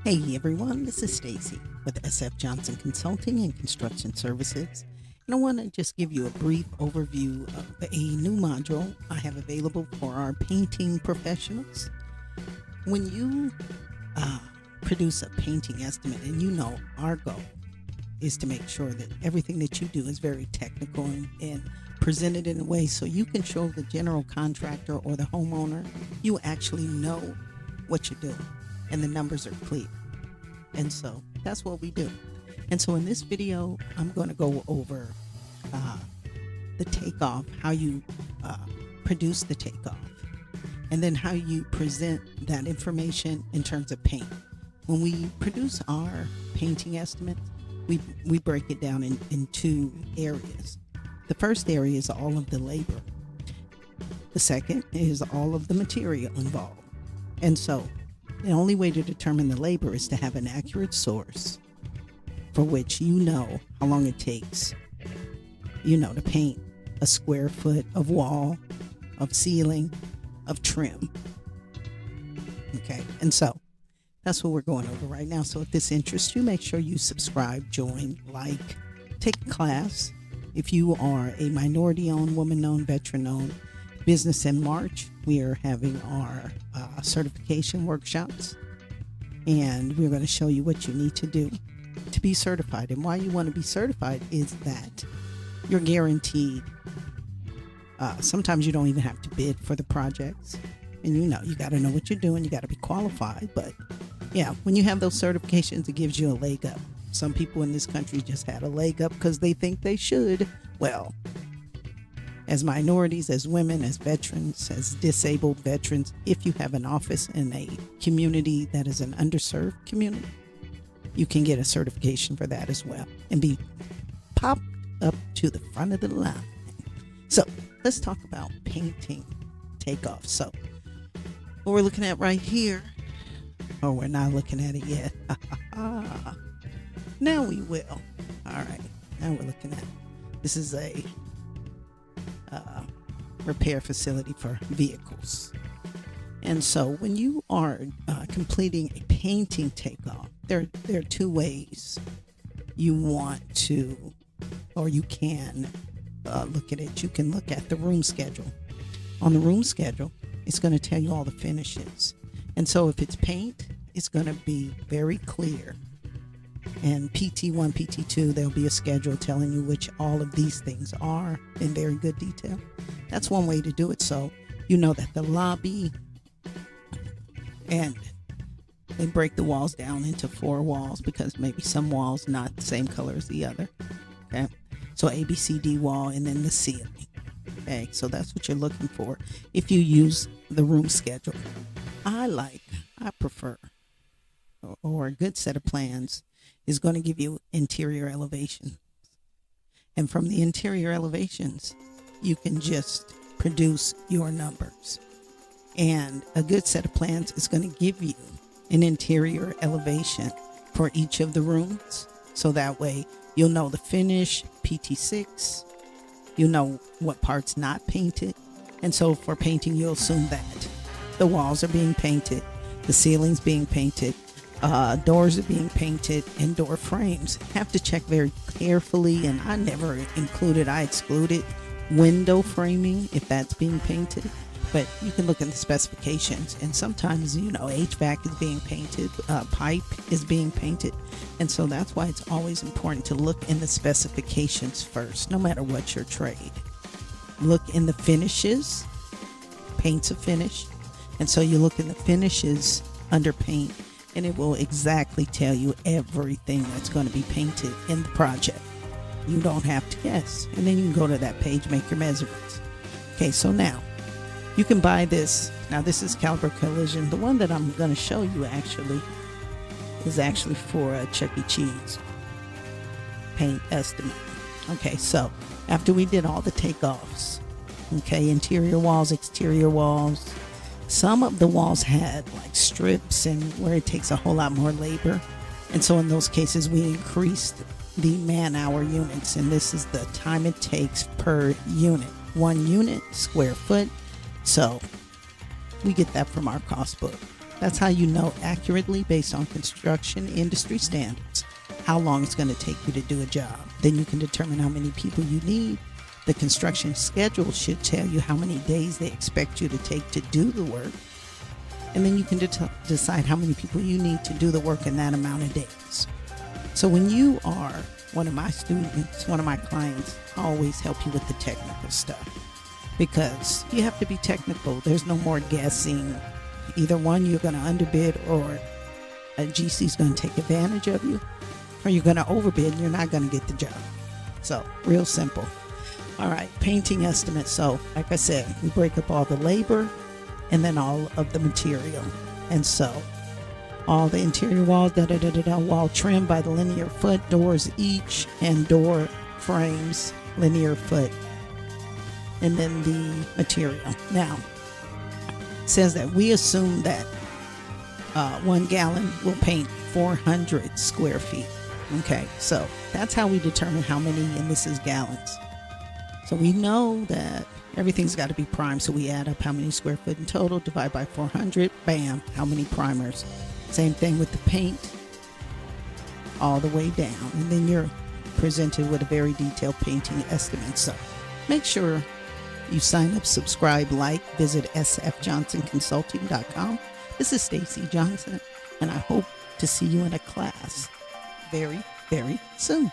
Hey everyone, this is Stacey with SF Johnson Consulting and Construction Services. And I want to just give you a brief overview of a new module I have available for our painting professionals. When you produce a painting estimate, and you know our goal is to make sure that everything that you do is very technical and presented in a way so you can show the general contractor or the homeowner you actually know what you're doing and the numbers are clear. And so that's what we do. And so in this video, I'm going to go over the takeoff, how you produce the takeoff, and then how you present that information in terms of paint. When we produce our painting estimates, we break it down in two areas. The first area is all of the labor. The second is all of the material involved. And so the only way to determine the labor is to have an accurate source for which you know how long it takes, to paint a square foot of wall, of ceiling, of trim. Okay, and so that's what we're going over right now. So if this interests you, make sure you subscribe, join, like, take a class. If you are a minority-owned, woman-owned, veteran-owned business in March, we are having our certification workshops, and we're going to show you what you need to do to be certified. And why you want to be certified is that you're guaranteed. Sometimes you don't even have to bid for the projects, and you got to know what you're doing. You got to be qualified. But yeah, when you have those certifications, it gives you a leg up. Some people in this country just had a leg up because they think they should. Well, as minorities, as women, as veterans, as disabled veterans, if you have an office in a community that is an underserved community, you can get a certification for that as well and be popped up to the front of the line. So let's talk about painting takeoff. So what we're looking at right here, or we're not looking at it yet. Now we will. All right, now we're looking at it. This is a repair facility for vehicles. And so when you are completing a painting takeoff, there are two ways you want to, or you can look at it. You can look at the room schedule. On the room schedule, it's going to tell you all the finishes. And so if it's paint, it's going to be very clear. And PT1, PT2, there'll be a schedule telling you which all of these things are in very good detail. That's one way to do it. So you know that the lobby, and they break the walls down into 4 walls because maybe some walls not the same color as the other. Okay, so A, B, C, D wall, and then the ceiling. Okay, so that's what you're looking for if you use the room schedule. I prefer, or a good set of plans is going to give you interior elevation. And from the interior elevations, you can just produce your numbers. And a good set of plans is going to give you an interior elevation for each of the rooms. So that way you'll know the finish, PT6, you know what part's not painted. And so for painting, you'll assume that the walls are being painted, the ceiling's being painted, doors are being painted, and door frames. Have to check very carefully, and I never I excluded window framing if that's being painted. But you can look at the specifications, and sometimes HVAC is being painted, pipe is being painted, and so that's why it's always important to look in the specifications first, no matter what your trade. Look in the finishes. Paint's a finish, and so you look in the finishes under paint, and it will exactly tell you everything that's going to be painted in the project. You don't have to guess. And then you can go to that page, make your measurements. Okay, so now you can buy this. Now this is Caliber Collision. The one that I'm going to show you is actually for a Chuck E. Cheese paint estimate. Okay, so after we did all the takeoffs, okay, interior walls, exterior walls, some of the walls had like strips and where it takes a whole lot more labor. And so in those cases, we increased the man-hour units. And this is the time it takes per unit. 1 unit, square foot. So we get that from our cost book. That's how you know accurately, based on construction industry standards, how long it's going to take you to do a job. Then you can determine how many people you need. The construction schedule should tell you how many days they expect you to take to do the work. And then you can decide how many people you need to do the work in that amount of days. So when you are one of my students, one of my clients, I always help you with the technical stuff, because you have to be technical. There's no more guessing. Either one, you're going to underbid, or a GC is going to take advantage of you, or you're going to overbid and you're not going to get the job. So real simple. All right, painting estimate. So like I said, we break up all the labor and then all of the material. And so all the interior walls, wall trim by the linear foot, doors each, and door frames linear foot, and then the material. Now, it says that we assume that 1 gallon will paint 400 square feet. Okay, so that's how we determine how many, and this is gallons. So we know that everything's got to be primed, so we add up how many square foot in total, divide by 400, bam, how many primers. Same thing with the paint, all the way down, and then you're presented with a very detailed painting estimate. So make sure you sign up, subscribe, like, visit sfjohnsonconsulting.com. This is Stacey Johnson, and I hope to see you in a class very, very soon.